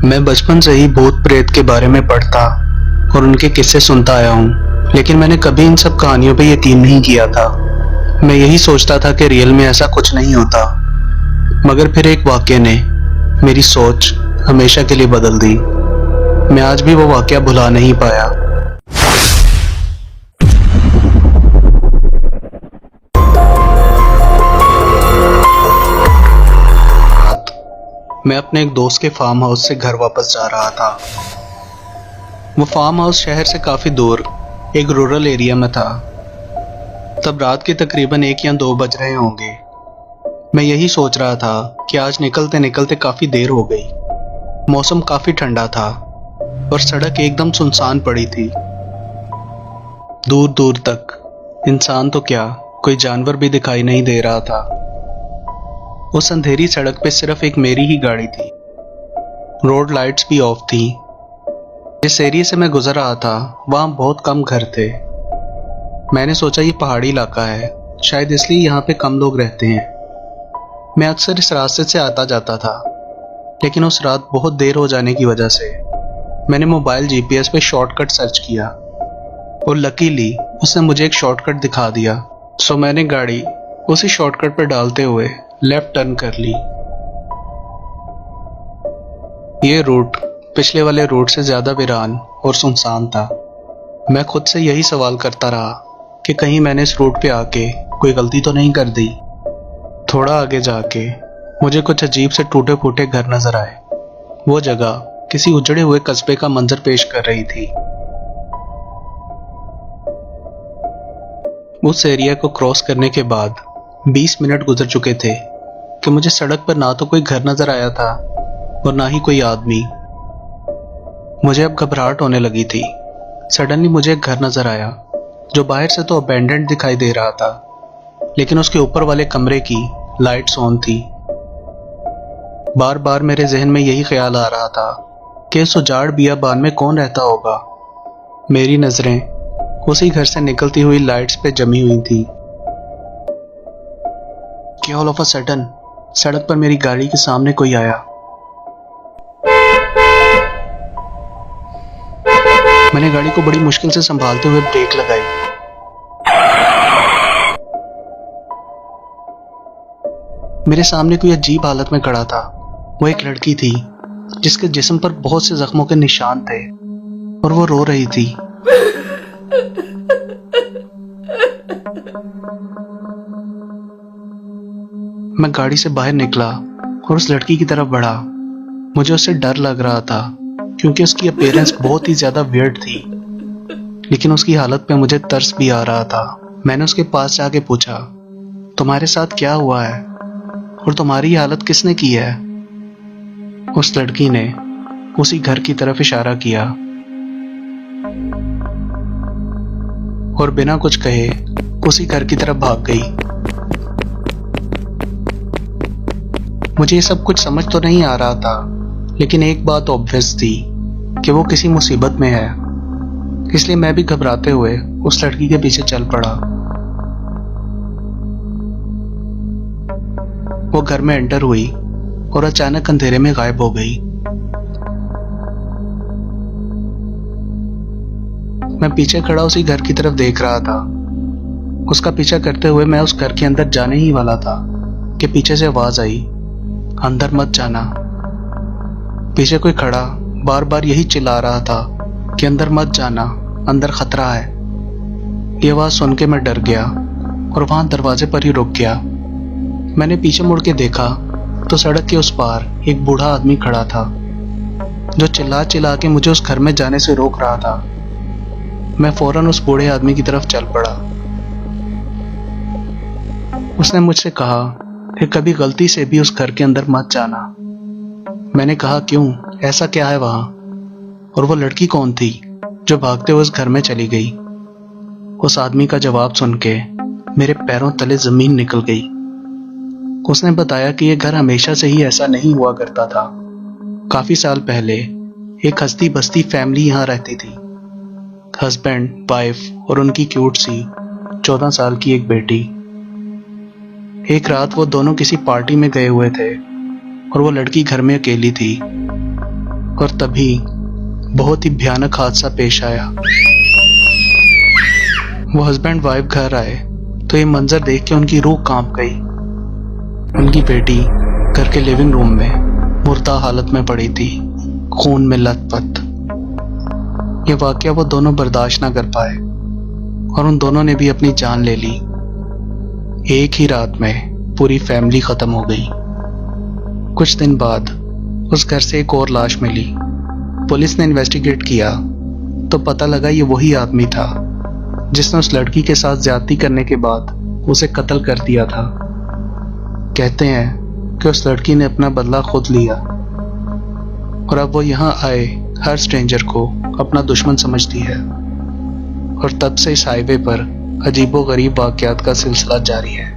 मैं बचपन से ही भूत प्रेत के बारे में पढ़ता और उनके किस्से सुनता आया हूँ, लेकिन मैंने कभी इन सब कहानियों पे यकीन नहीं किया था। मैं यही सोचता था कि रियल में ऐसा कुछ नहीं होता, मगर फिर एक वाक़ये ने मेरी सोच हमेशा के लिए बदल दी। मैं आज भी वो वाक़या भुला नहीं पाया। मैं अपने एक दोस्त के फार्म हाउस से घर वापस जा रहा था। वो फार्म हाउस शहर से काफ़ी दूर एक रूरल एरिया में था। तब रात के तकरीबन 1 या 2 बज रहे होंगे। मैं यही सोच रहा था कि आज निकलते निकलते काफ़ी देर हो गई। मौसम काफ़ी ठंडा था और सड़क एकदम सुनसान पड़ी थी। दूर दूर तक इंसान तो क्या, कोई जानवर भी दिखाई नहीं दे रहा था। उस अंधेरी सड़क पे सिर्फ एक मेरी ही गाड़ी थी। रोड लाइट्स भी ऑफ थी। जिस एरिया से मैं गुजर रहा था वहाँ बहुत कम घर थे। मैंने सोचा ये पहाड़ी इलाका है, शायद इसलिए यहाँ पे कम लोग रहते हैं। मैं अक्सर इस रास्ते से आता जाता था, लेकिन उस रात बहुत देर हो जाने की वजह से मैंने मोबाइल GPS पे शॉर्टकट सर्च किया और लकीली उसने मुझे एक शॉर्टकट दिखा दिया। सो मैंने गाड़ी उसी शॉर्टकट पर डालते हुए लेफ्ट टर्न कर ली। ये रूट पिछले वाले रूट से ज्यादा वीरान और सुनसान था। मैं खुद से यही सवाल करता रहा कि कहीं मैंने इस रूट पे आके कोई गलती तो नहीं कर दी। थोड़ा आगे जाके मुझे कुछ अजीब से टूटे फूटे घर नजर आए। वो जगह किसी उजड़े हुए कस्बे का मंजर पेश कर रही थी। उस एरिया को क्रॉस करने के बाद 20 मिनट गुजर चुके थे कि मुझे सड़क पर ना तो कोई घर नजर आया था और ना ही कोई आदमी। मुझे अब घबराहट होने लगी थी। सडनली मुझे एक घर नजर आया जो बाहर से तो अबैंडन्ड दिखाई दे रहा था, लेकिन उसके ऊपर वाले कमरे की लाइट्स ऑन थी। बार बार मेरे जहन में यही ख्याल आ रहा था कि इस उजाड़ बियाबान में कौन रहता होगा। मेरी नजरें उसी घर से निकलती हुई लाइट्स पे जमी हुई थी कि ऑल ऑफ अ सडन सड़क पर मेरी गाड़ी के सामने कोई आया। मैंने गाड़ी को बड़ी मुश्किल से संभालते हुए ब्रेक लगाई। मेरे सामने कोई अजीब हालत में खड़ा था। वो एक लड़की थी जिसके जिस्म पर बहुत से जख्मों के निशान थे और वो रो रही थी। मैं गाड़ी से बाहर निकला और उस लड़की की तरफ बढ़ा। मुझे उससे डर लग रहा था क्योंकि उसकी अपीयरेंस बहुत ही ज्यादा वियर्ड थी, लेकिन उसकी हालत पे मुझे तरस भी आ रहा था। मैंने उसके पास जाके पूछा, तुम्हारे साथ क्या हुआ है और तुम्हारी हालत किसने की है? उस लड़की ने उसी घर की तरफ इशारा किया और बिना कुछ कहे उसी घर की तरफ भाग गई। मुझे ये सब कुछ समझ तो नहीं आ रहा था, लेकिन एक बात ऑब्वियस थी कि वो किसी मुसीबत में है। इसलिए मैं भी घबराते हुए उस लड़की के पीछे चल पड़ा। वो घर में एंटर हुई और अचानक अंधेरे में गायब हो गई। मैं पीछे खड़ा उसी घर की तरफ देख रहा था। उसका पीछा करते हुए मैं उस घर के अंदर जाने ही वाला था कि पीछे से आवाज आई, अंदर मत जाना। पीछे कोई खड़ा बार बार यही चिल्ला रहा था कि अंदर मत जाना, अंदर खतरा है। ये आवाज सुन के मैं डर गया और वहां दरवाजे पर ही रुक गया। मैंने पीछे मुड़ के देखा तो सड़क के उस पार एक बूढ़ा आदमी खड़ा था जो चिल्ला चिल्ला के मुझे उस घर में जाने से रोक रहा था। मैं फौरन उस बूढ़े आदमी की तरफ चल पड़ा। उसने मुझसे कहा कि कभी गलती से भी उस घर के अंदर मत जाना। मैंने कहा, क्यों, ऐसा क्या है वहां? और वो लड़की कौन थी जो भागते हुए उस घर में चली गई? उस आदमी का जवाब सुन के मेरे पैरों तले जमीन निकल गई। उसने बताया कि यह घर हमेशा से ही ऐसा नहीं हुआ करता था। काफी साल पहले एक हस्ती बस्ती फैमिली यहाँ रहती थी। हस्बैंड, वाइफ और उनकी क्यूट सी 14 साल की एक बेटी। एक रात वो दोनों किसी पार्टी में गए हुए थे और वो लड़की घर में अकेली थी। और तभी बहुत ही भयानक हादसा पेश आया। वो हस्बैंड वाइफ घर आए तो ये मंजर देख के उनकी रूह कांप गई। उनकी बेटी घर के लिविंग रूम में मुर्दा हालत में पड़ी थी, खून में लथपथ। ये वाकया वो दोनों बर्दाश्त ना कर पाए और उन दोनों ने भी अपनी जान ले ली। एक ही रात में पूरी फैमिली खत्म हो गई। कुछ दिन बाद उस घर से एक और लाश मिली। पुलिस ने इन्वेस्टिगेट किया तो पता लगा ये वही आदमी था जिसने उस लड़की के साथ ज्यादती करने के बाद उसे कत्ल कर दिया था। कहते हैं कि उस लड़की ने अपना बदला खुद लिया और अब वो यहाँ आए हर स्ट्रेंजर को अपना दुश्मन समझती है। और तब से इस हाईवे पर अजीबोगरीब वाकयात का सिलसिला जारी है।